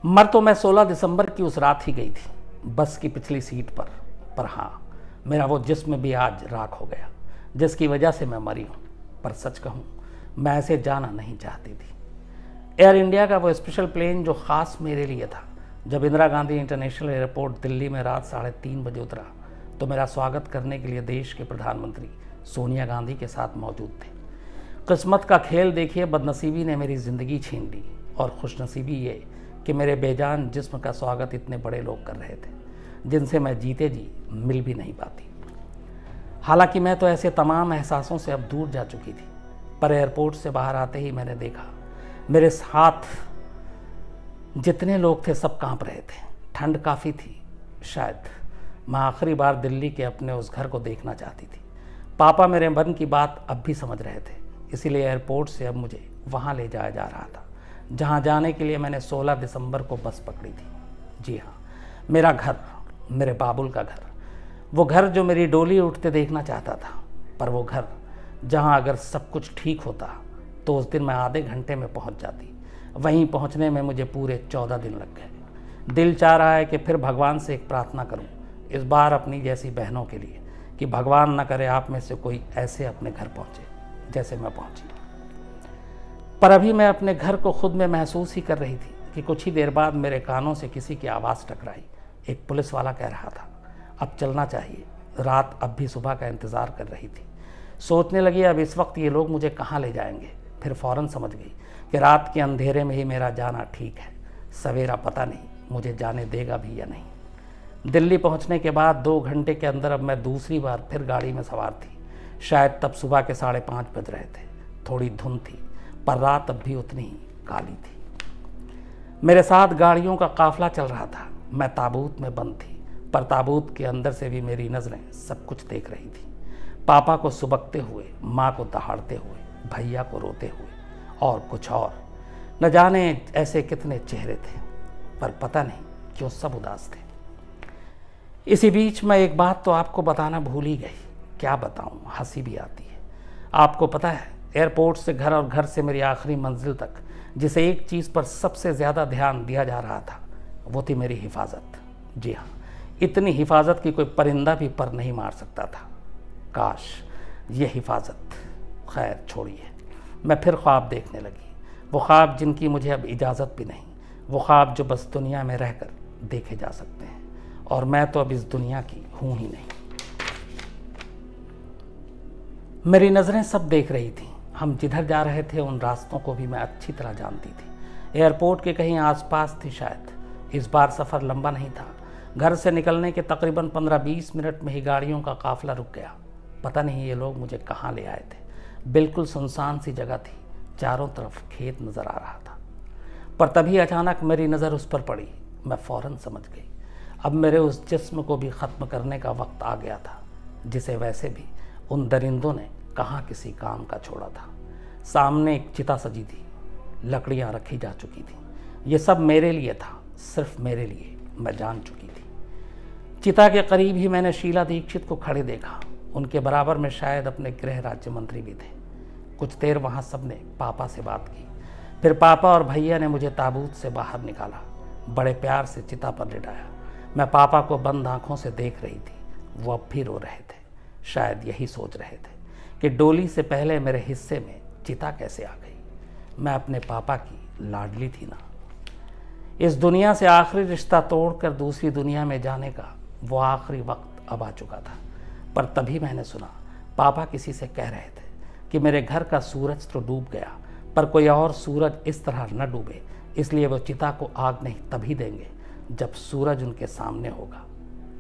मर तो मैं 16 दिसंबर की उस रात ही गई थी, बस की पिछली सीट पर हाँ, मेरा वो जिस्म भी आज राख हो गया जिसकी वजह से मैं मरी हूँ। पर सच कहूँ, मैं ऐसे जाना नहीं चाहती थी। एयर इंडिया का वो स्पेशल प्लेन जो ख़ास मेरे लिए था, जब इंदिरा गांधी इंटरनेशनल एयरपोर्ट दिल्ली में रात 3:30 बजे उतरा तो मेरा स्वागत करने के लिए देश के प्रधानमंत्री सोनिया गांधी के साथ मौजूद थे। किस्मत का खेल देखिए, बदनसीबी ने मेरी ज़िंदगी छीन ली और खुशनसीबी ये कि मेरे बेजान जिस्म का स्वागत इतने बड़े लोग कर रहे थे जिनसे मैं जीते जी मिल भी नहीं पाती। हालांकि मैं तो ऐसे तमाम एहसासों से अब दूर जा चुकी थी, पर एयरपोर्ट से बाहर आते ही मैंने देखा मेरे साथ जितने लोग थे सब कांप रहे थे। ठंड काफ़ी थी। शायद मैं आखिरी बार दिल्ली के अपने उस घर को देखना चाहती थी। पापा मेरे मन की बात अब भी समझ रहे थे, इसीलिए एयरपोर्ट से अब मुझे वहाँ ले जाया जा रहा था जहाँ जाने के लिए मैंने 16 दिसंबर को बस पकड़ी थी। जी हाँ, मेरा घर, मेरे बाबुल का घर, वो घर जो मेरी डोली उठते देखना चाहता था, पर वो घर जहाँ अगर सब कुछ ठीक होता तो उस दिन मैं आधे घंटे में पहुँच जाती। वहीं पहुँचने में मुझे पूरे 14 दिन लग गए। दिल चाह रहा है कि फिर भगवान से एक प्रार्थना करूं, इस बार अपनी जैसी बहनों के लिए, कि भगवान न करे आप में से कोई ऐसे अपने घर पहुँचे जैसे मैं पहुँची। पर अभी मैं अपने घर को खुद में महसूस ही कर रही थी कि कुछ ही देर बाद मेरे कानों से किसी की आवाज़ टकराई। एक पुलिस वाला कह रहा था, अब चलना चाहिए, रात अब भी सुबह का इंतज़ार कर रही थी। सोचने लगी अब इस वक्त ये लोग मुझे कहाँ ले जाएंगे। फिर फ़ौरन समझ गई कि रात के अंधेरे में ही मेरा जाना ठीक है। सवेरा पता नहीं मुझे जाने देगा भी या नहीं। दिल्ली पहुंचने के बाद 2 घंटे के अंदर अब मैं दूसरी बार फिर गाड़ी में सवार थी। शायद तब सुबह के 5:30 बज रहे थे। थोड़ी धुंध थी, पर रात अब भी उतनी ही काली थी। मेरे साथ गाड़ियों का काफिला चल रहा था। मैं ताबूत में बंद थी, पर ताबूत के अंदर से भी मेरी नज़रें सब कुछ देख रही थी। पापा को सुबकते हुए, माँ को दहाड़ते हुए, भैया को रोते हुए और कुछ और, न जाने ऐसे कितने चेहरे थे, पर पता नहीं क्यों सब उदास थे। इसी बीच मैं एक बात तो आपको बताना भूल ही गई। क्या बताऊं, हंसी भी आती है। आपको पता है, एयरपोर्ट से घर और घर से मेरी आखिरी मंजिल तक जिसे एक चीज़ पर सबसे ज़्यादा ध्यान दिया जा रहा था वो थी मेरी हिफाजत। जी हाँ, इतनी हिफाजत की कोई परिंदा भी पर नहीं मार सकता था। काश ये हिफाजत। खैर छोड़िए, मैं फिर ख्वाब देखने लगी। वो ख्वाब जिनकी मुझे अब इजाज़त भी नहीं, वो ख्वाब जो बस दुनिया में रहकर देखे जा सकते हैं, और मैं तो अब इस दुनिया की हूँ ही नहीं। मेरी नज़रें सब देख रही थीं। हम जिधर जा रहे थे उन रास्तों को भी मैं अच्छी तरह जानती थी। एयरपोर्ट के कहीं आसपास थी शायद। इस बार सफ़र लंबा नहीं था। घर से निकलने के तकरीबन 15-20 मिनट में ही गाड़ियों का काफिला रुक गया। पता नहीं ये लोग मुझे कहाँ ले आए थे। बिल्कुल सुनसान सी जगह थी, चारों तरफ खेत नज़र आ रहा था। पर तभी अचानक मेरी नज़र उस पर पड़ी। मैं फ़ौरन समझ गई अब मेरे उस जिस्म को भी ख़त्म करने का वक्त आ गया था, जिसे वैसे भी उन दरिंदों ने कहाँ किसी काम का छोड़ा था। सामने एक चिता सजी थी, लकड़ियाँ रखी जा चुकी थी। ये सब मेरे लिए था, सिर्फ मेरे लिए। मैं जान चुकी थी। चिता के करीब ही मैंने शीला दीक्षित को खड़े देखा। उनके बराबर में शायद अपने गृह राज्य मंत्री भी थे। कुछ देर वहाँ सबने पापा से बात की। फिर पापा और भैया ने मुझे ताबूत से बाहर निकाला, बड़े प्यार से चिता पर लिटाया। मैं पापा को बंद आँखों से देख रही थी। वो अब भी रो रहे थे। शायद यही सोच रहे थे कि डोली से पहले मेरे हिस्से में चिता कैसे आ गई। मैं अपने पापा की लाडली थी ना। इस दुनिया से आखिरी रिश्ता तोड़कर दूसरी दुनिया में जाने का वो आखिरी वक्त अब आ चुका था। पर तभी मैंने सुना पापा किसी से कह रहे थे कि मेरे घर का सूरज तो डूब गया, पर कोई और सूरज इस तरह न डूबे, इसलिए वो चिता को आग नहीं तभी देंगे जब सूरज उनके सामने होगा।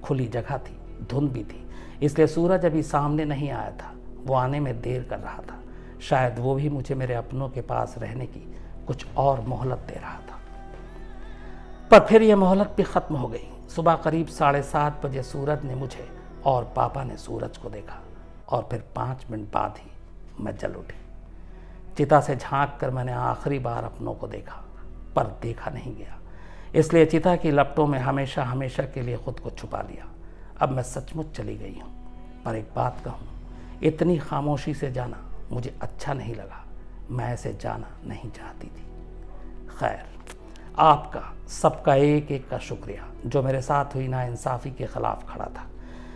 खुली जगह थी, धुंध भी थी, इसलिए सूरज अभी सामने नहीं आया था। वो आने में देर कर रहा था। शायद वो भी मुझे मेरे अपनों के पास रहने की कुछ और मोहलत दे रहा था। पर फिर यह मोहलत भी ख़त्म हो गई। सुबह करीब 7:30 बजे सूरज ने मुझे और पापा ने सूरज को देखा, और फिर 5 मिनट बाद ही मैं जल उठी। चिता से झांक कर मैंने आखिरी बार अपनों को देखा, पर देखा नहीं गया, इसलिए चिता की लपटों में हमेशा हमेशा के लिए खुद को छुपा लिया। अब मैं सचमुच चली गई हूँ। पर एक बात कहूँ, इतनी खामोशी से जाना मुझे अच्छा नहीं लगा। मैं ऐसे जाना नहीं चाहती थी। खैर, आपका सबका एक एक का शुक्रिया जो मेरे साथ हुई नाइंसाफ़ी के ख़िलाफ़ खड़ा था।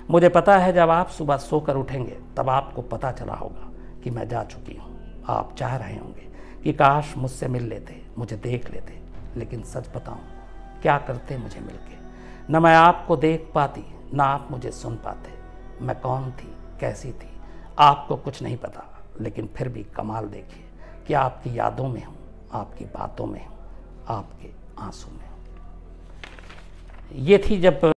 मुझे पता है जब आप सुबह सोकर उठेंगे तब आपको पता चला होगा कि मैं जा चुकी हूँ। आप चाह रहे होंगे कि काश मुझसे मिल लेते, मुझे देख लेते, लेकिन सच बताऊँ क्या करते मुझे मिलके। न मैं आपको देख पाती, ना आप मुझे सुन पाते। मैं कौन थी, कैसी थी, आपको कुछ नहीं पता, लेकिन फिर भी कमाल देखिए कि आपकी यादों में हूँ, आपकी बातों में हूँ, आपके आंसू में हूँ। ये थी जब